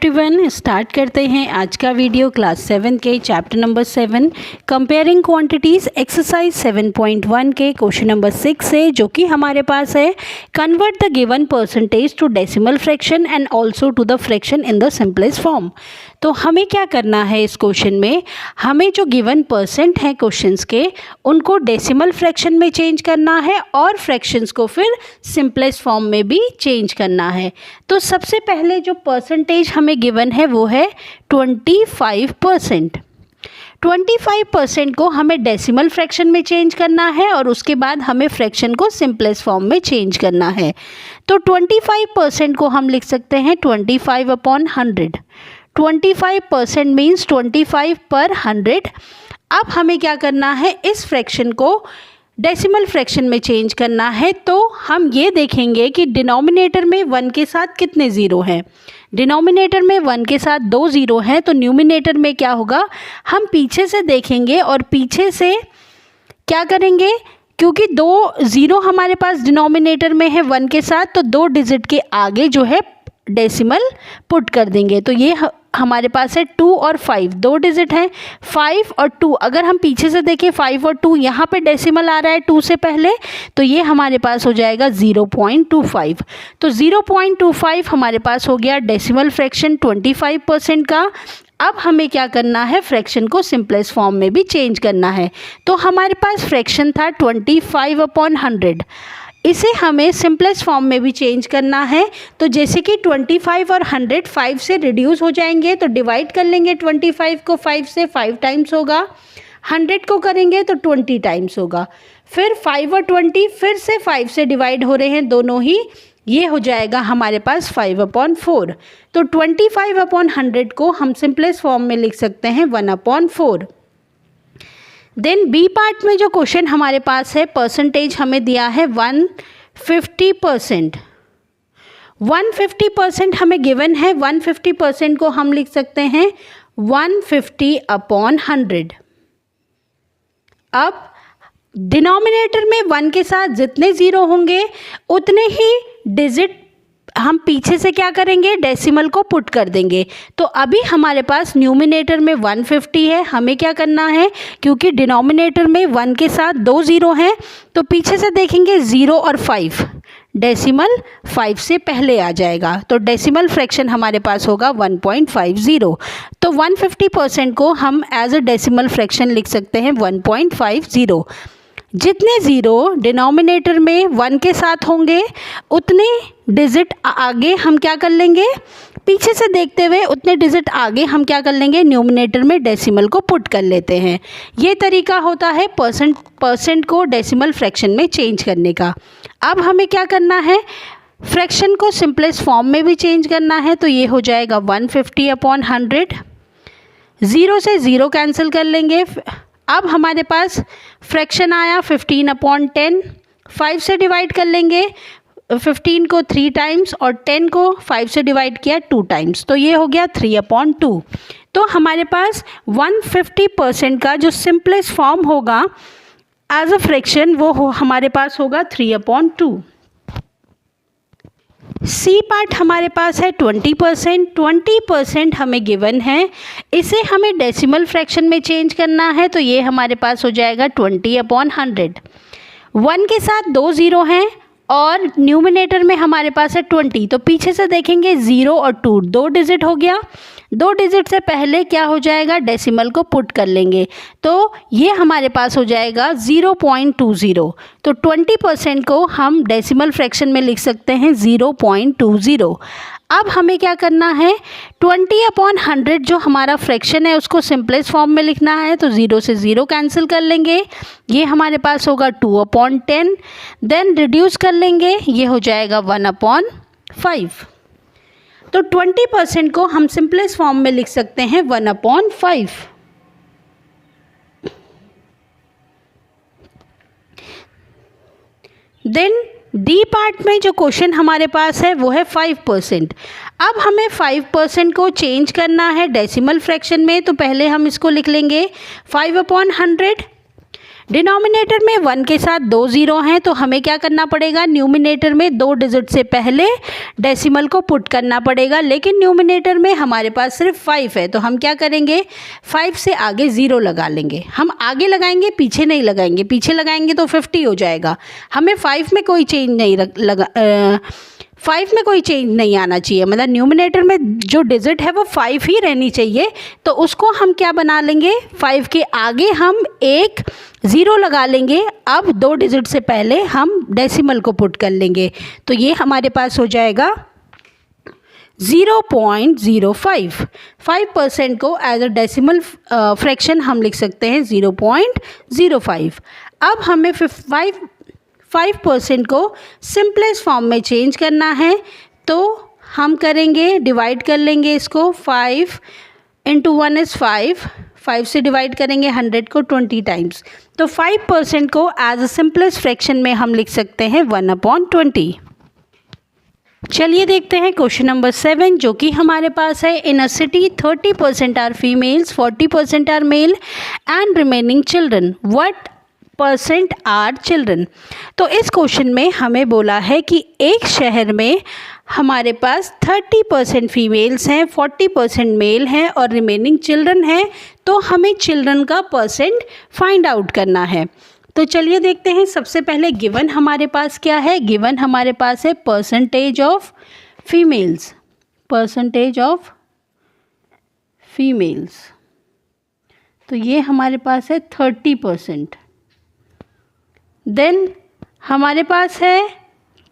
Everyone, start करते हैं आज का वीडियो क्लास 7 के chapter number 7 comparing quantities exercise 7.1 के क्वेश्चन नंबर 6 से, जो कि हमारे पास है convert the given percentage to decimal fraction and also to the fraction in the simplest form. तो हमें क्या करना है इस क्वेश्चन में, हमें जो गिवन परसेंट हैं क्वेश्चंस के उनको डेसिमल फ्रैक्शन में चेंज करना है और फ्रैक्शंस को फिर सिंपलेस्ट फॉर्म में भी चेंज करना है। तो सबसे पहले जो परसेंटेज हमें गिवन है वो है 25%। 25% को हमें डेसिमल फ्रैक्शन में चेंज करना है और उसके बाद हमें फ्रैक्शन को सिंपलेस्ट फॉर्म में चेंज करना है। तो 25% को हम लिख सकते हैं 25/100। 25% मीन्स 25 पर 100। अब हमें क्या करना है, इस फ्रैक्शन को डेसिमल फ्रैक्शन में चेंज करना है। तो हम ये देखेंगे कि डिनोमिनेटर में 1 के साथ कितने ज़ीरो हैं। डिनोमिनेटर में 1 के साथ 2 ज़ीरो हैं, तो न्यूमिनेटर में क्या होगा, हम पीछे से देखेंगे और पीछे से क्या करेंगे, क्योंकि 2 ज़ीरो हमारे पास डिनोमिनेटर में है 1 के साथ, तो 2 डिजिट के आगे जो है डेसिमल पुट कर देंगे। तो ये हमारे पास है 2 और 5, 2 डिजिट हैं 5 और 2। अगर हम पीछे से देखें 5 और 2, यहाँ पे डेसिमल आ रहा है 2 से पहले, तो ये हमारे पास हो जाएगा 0.25। तो 0.25 हमारे पास हो गया डेसिमल फ्रैक्शन 25% का। अब हमें क्या करना है, फ्रैक्शन को सिंपलेस्ट फॉर्म में भी चेंज करना है। तो हमारे पास फ्रैक्शन था 25/100, इसे हमें सिंपलेस्ट फॉर्म में भी चेंज करना है। तो जैसे कि 25 और 100 5 से रिड्यूस हो जाएंगे, तो डिवाइड कर लेंगे 25 को 5 से, 5 टाइम्स होगा। 100 को करेंगे तो 20 टाइम्स होगा। फिर 5 और 20 फिर से 5 से डिवाइड हो रहे हैं दोनों ही, ये हो जाएगा हमारे पास 5/4। तो 25/100 को हम सिंपलेस्ट फॉर्म में लिख सकते हैं 1/4। देन बी पार्ट में जो क्वेश्चन हमारे पास है, परसेंटेज हमें दिया है 150%। 150% हमें गिवन है। 150% को हम लिख सकते हैं 150/100। अब डिनोमिनेटर में 1 के साथ जितने ज़ीरो होंगे उतने ही डिजिट हम पीछे से क्या करेंगे, डेसिमल को पुट कर देंगे। तो अभी हमारे पास न्यूमिनेटर में 150 है, हमें क्या करना है, क्योंकि डिनोमिनेटर में 1 के साथ 2 ज़ीरो हैं, तो पीछे से देखेंगे 0 और 5, डेसिमल 5 से पहले आ जाएगा। तो डेसिमल फ्रैक्शन हमारे पास होगा 1.50। तो 150% को हम एज अ डेसिमल फ्रैक्शन लिख सकते हैं 1.50। जितने ज़ीरो डिनोमिनेटर में 1 के साथ होंगे उतने डिजिट आगे हम क्या कर लेंगे, पीछे से देखते हुए उतने डिजिट आगे हम क्या कर लेंगे, न्यूमिनेटर में डेसिमल को पुट कर लेते हैं। ये तरीका होता है परसेंट को डेसिमल फ्रैक्शन में चेंज करने का। अब हमें क्या करना है, फ्रैक्शन को सिंपलेस्ट फॉर्म में भी चेंज करना है। तो ये हो जाएगा 150/100। 0 से 0 कैंसिल कर लेंगे। अब हमारे पास फ्रैक्शन आया 15/10। 5 से डिवाइड कर लेंगे 15 को 3 टाइम्स और 10 को 5 से डिवाइड किया 2 टाइम्स, तो ये हो गया 3/2। तो हमारे पास 150% का जो सिंपलेस्ट फॉर्म होगा एज अ फ्रैक्शन वो हमारे पास होगा 3/2। सी पार्ट हमारे पास है 20%। 20% हमें गिवन है, इसे हमें डेसिमल फ्रैक्शन में चेंज करना है। तो ये हमारे पास हो जाएगा 20/100। 1 के साथ 2 ज़ीरो हैं और न्यूमिनेटर में हमारे पास है 20, तो पीछे से देखेंगे 0 और 2, 2 डिजिट हो गया। 2 डिजिट से पहले क्या हो जाएगा, डेसिमल को पुट कर लेंगे, तो ये हमारे पास हो जाएगा 0.20। तो 20% को हम डेसिमल फ्रैक्शन में लिख सकते हैं 0.20। अब हमें क्या करना है, 20/100 जो हमारा फ्रैक्शन है उसको सिंपलेस्ट फॉर्म में लिखना है। तो 0 से 0 कैंसिल कर लेंगे, ये हमारे पास होगा 2/10। देन रिड्यूस कर लेंगे, ये हो जाएगा 1/5। तो 20% को हम सिंपलेस्ट फॉर्म में लिख सकते हैं 1/5। देन डी पार्ट में जो क्वेश्चन हमारे पास है वो है 5%। अब हमें 5% को चेंज करना है डेसिमल फ्रैक्शन में। तो पहले हम इसको लिख लेंगे 5/100। डिनोमिनेटर में 1 के साथ 2 ज़ीरो हैं, तो हमें क्या करना पड़ेगा, न्यूमिनेटर में 2 डिजिट से पहले डेसिमल को पुट करना पड़ेगा। लेकिन न्यूमिनेटर में हमारे पास सिर्फ 5 है, तो हम क्या करेंगे, 5 से आगे 0 लगा लेंगे। हम आगे लगाएंगे, पीछे नहीं लगाएंगे, पीछे लगाएंगे तो 50 हो जाएगा। हमें 5 में कोई चेंज नहीं 5 में कोई चेंज नहीं आना चाहिए, मतलब न्यूमिनेटर में जो डिजिट है वो 5 ही रहनी चाहिए। तो उसको हम क्या बना लेंगे, 5 के आगे हम एक 0 लगा लेंगे। अब 2 डिजिट से पहले हम डेसिमल को पुट कर लेंगे, तो ये हमारे पास हो जाएगा 0.05। 5% को एज अ डेसिमल फ्रैक्शन हम लिख सकते हैं 0.05। अब हमें 5% को सिंपलेस्ट फॉर्म में चेंज करना है, तो हम करेंगे, डिवाइड कर लेंगे इसको। 5 × 1 इज़ 5, 5 से डिवाइड करेंगे 100 को 20 टाइम्स, तो 5% को एज अ सिंपलेस्ट फ्रैक्शन में हम लिख सकते हैं 1/20। चलिए देखते हैं क्वेश्चन नंबर 7, जो कि हमारे पास है। In a city 30% are females, 40% are male and remaining children, what % are children. तो इस क्वेश्चन में हमें बोला है कि एक शहर में हमारे पास 30% फीमेल्स हैं, 40% मेल हैं और रिमेनिंग चिल्ड्रन हैं, तो हमें चिल्ड्रन का % फाइंड आउट करना है। तो चलिए देखते हैं। सबसे पहले गिवन हमारे पास क्या है, गिवन हमारे पास है percentage of females, percentage of females, तो ये हमारे पास है 30%। देन हमारे पास है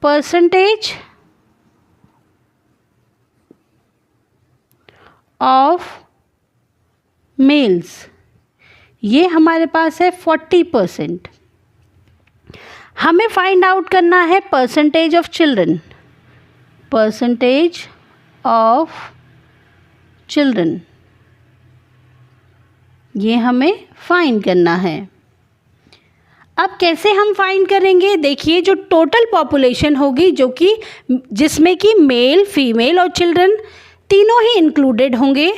परसेंटेज ऑफ मेल्स, ये हमारे पास है 40%। हमें फाइंड आउट करना है percentage of children, percentage of children, ये हमें फाइंड करना है। अब कैसे हम फाइंड करेंगे, देखिए जो टोटल पॉपुलेशन होगी, जो कि जिसमें कि मेल, फीमेल और चिल्ड्रन तीनों ही इंक्लूडेड होंगे,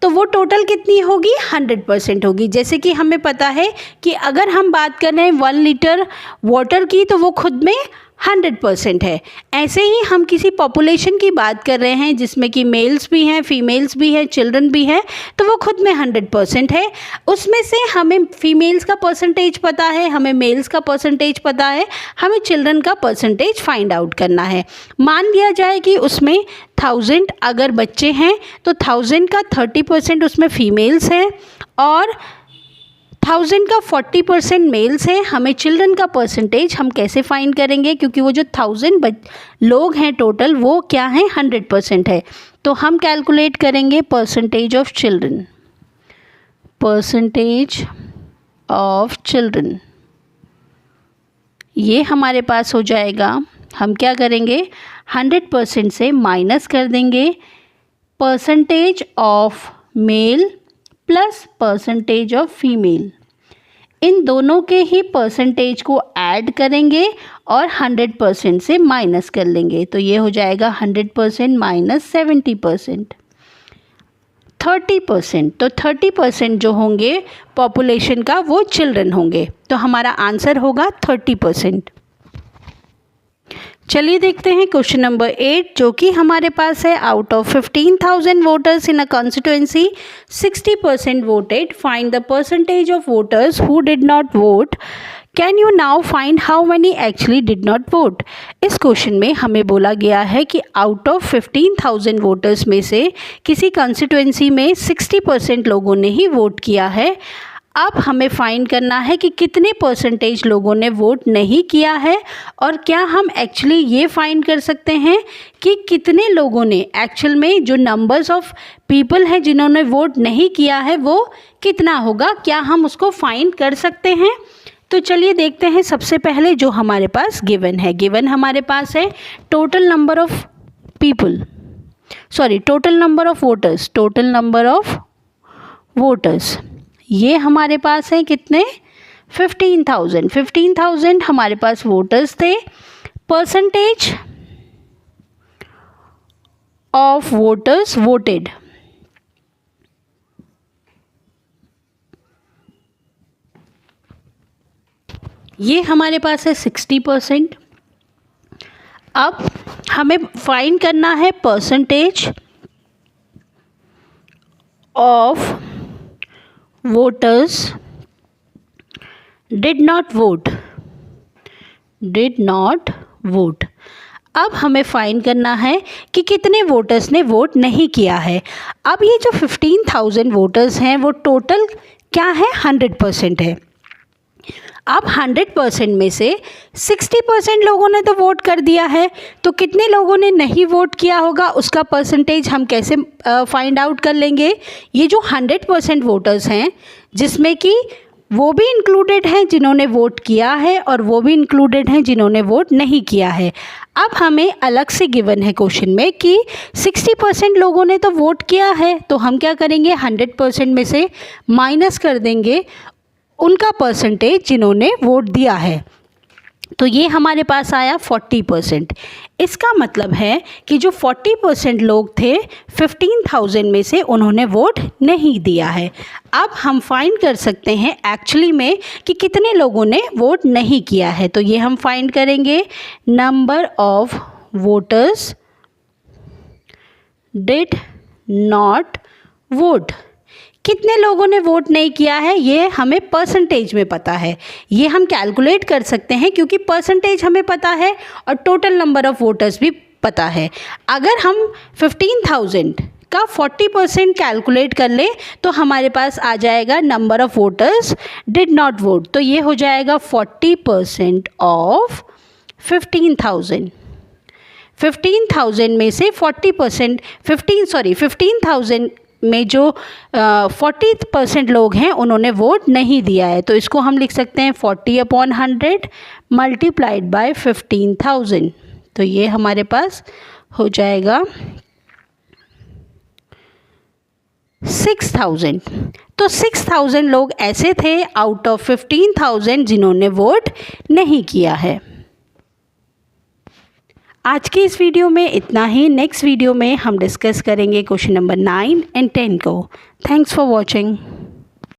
तो वो टोटल कितनी होगी, 100% होगी। जैसे कि हमें पता है कि अगर हम बात कर रहे हैं 1 लीटर वाटर की, तो वो खुद में 100% है। ऐसे ही हम किसी पॉपुलेशन की बात कर रहे हैं जिसमें कि मेल्स भी हैं, फीमेल्स भी हैं, चिल्ड्रन भी हैं, तो वो खुद में 100% है। उसमें से हमें फीमेल्स का परसेंटेज पता है, हमें मेल्स का परसेंटेज पता है, हमें चिल्ड्रन का परसेंटेज फाइंड आउट करना है। मान लिया जाए कि उसमें 1000 अगर बच्चे हैं, तो 1000 का 30% उसमें फीमेल्स हैं और 1000 का 40% मेल्स हैं। हमें चिल्ड्रन का परसेंटेज हम कैसे फाइंड करेंगे, क्योंकि वो जो 1000 लोग हैं टोटल, वो क्या हैं, 100% है। तो हम कैलकुलेट करेंगे percentage of children, percentage of children, ये हमारे पास हो जाएगा। हम क्या करेंगे, 100% से माइनस कर देंगे percentage of male plus percentage of female, इन दोनों के ही परसेंटेज को ऐड करेंगे और 100% से माइनस कर लेंगे, तो ये हो जाएगा 100% माइनस 70%, 30%। तो 30% जो होंगे पॉपुलेशन का वो चिल्ड्रन होंगे, तो हमारा आंसर होगा 30%। चलिए देखते हैं क्वेश्चन नंबर 8, जो कि हमारे पास है। Out of 15,000 voters in a constituency, 60% voted, find the percentage of voters who did not vote, can you now find how many actually did not vote. इस क्वेश्चन में हमें बोला गया है कि आउट ऑफ 15,000 वोटर्स में से किसी कॉन्स्टिट्यूएंसी में 60% लोगों ने ही वोट किया है। अब हमें फाइंड करना है कि कितने परसेंटेज लोगों ने वोट नहीं किया है, और क्या हम एक्चुअली ये फाइंड कर सकते हैं कि कितने लोगों ने एक्चुअल में, जो नंबर्स ऑफ पीपल हैं जिन्होंने वोट नहीं किया है, वो कितना होगा, क्या हम उसको फाइंड कर सकते हैं। तो चलिए देखते हैं। सबसे पहले जो हमारे पास गिवन है, गिवन हमारे पास है total number of people, sorry total number of voters, total number of voters, ये हमारे पास है कितने, 15,000। 15,000 हमारे पास वोटर्स थे। परसेंटेज ऑफ वोटर्स वोटेड, ये हमारे पास है 60%। अब हमें फाइंड करना है percentage of voters did not vote. अब हमें फाइंड करना है कि कितने वोटर्स ने वोट नहीं किया है। अब ये जो 15,000 वोटर्स हैं वो टोटल क्या है, 100% है। अब 100% में से 60% लोगों ने तो वोट कर दिया है, तो कितने लोगों ने नहीं वोट किया होगा उसका परसेंटेज हम कैसे फाइंड आउट कर लेंगे। ये जो 100% वोटर्स हैं जिसमें कि वो भी इंक्लूडेड हैं जिन्होंने वोट किया है और वो भी इंक्लूडेड हैं जिन्होंने वोट नहीं किया है। अब हमें अलग से गिवन है क्वेश्चन में कि 60% लोगों ने तो वोट किया है, तो हम क्या करेंगे, 100% में से माइनस कर देंगे उनका परसेंटेज जिन्होंने वोट दिया है। तो ये हमारे पास आया 40%। इसका मतलब है कि जो 40% लोग थे 15,000 में से उन्होंने वोट नहीं दिया है। अब हम फाइंड कर सकते हैं एक्चुअली में कि कितने लोगों ने वोट नहीं किया है। तो ये हम फाइंड करेंगे, number of voters did not vote. कितने लोगों ने वोट नहीं किया है ये हमें परसेंटेज में पता है, ये हम कैलकुलेट कर सकते हैं क्योंकि परसेंटेज हमें पता है और टोटल नंबर ऑफ़ वोटर्स भी पता है। अगर हम 15,000 का 40% कैलकुलेट कर ले तो हमारे पास आ जाएगा number of voters did not vote. तो ये हो जाएगा 40% ऑफ 15,000। 15,000 में से 40% 15,000 में जो 40% लोग हैं उन्होंने वोट नहीं दिया है, तो इसको हम लिख सकते हैं 40/100 मल्टीप्लाइड बाय 15,000। तो ये हमारे पास हो जाएगा 6,000। तो 6,000 लोग ऐसे थे आउट ऑफ 15,000 जिन्होंने वोट नहीं किया है। आज के इस वीडियो में इतना ही। नेक्स्ट वीडियो में हम डिस्कस करेंगे क्वेश्चन नंबर 9 और 10 को। Thanks for watching.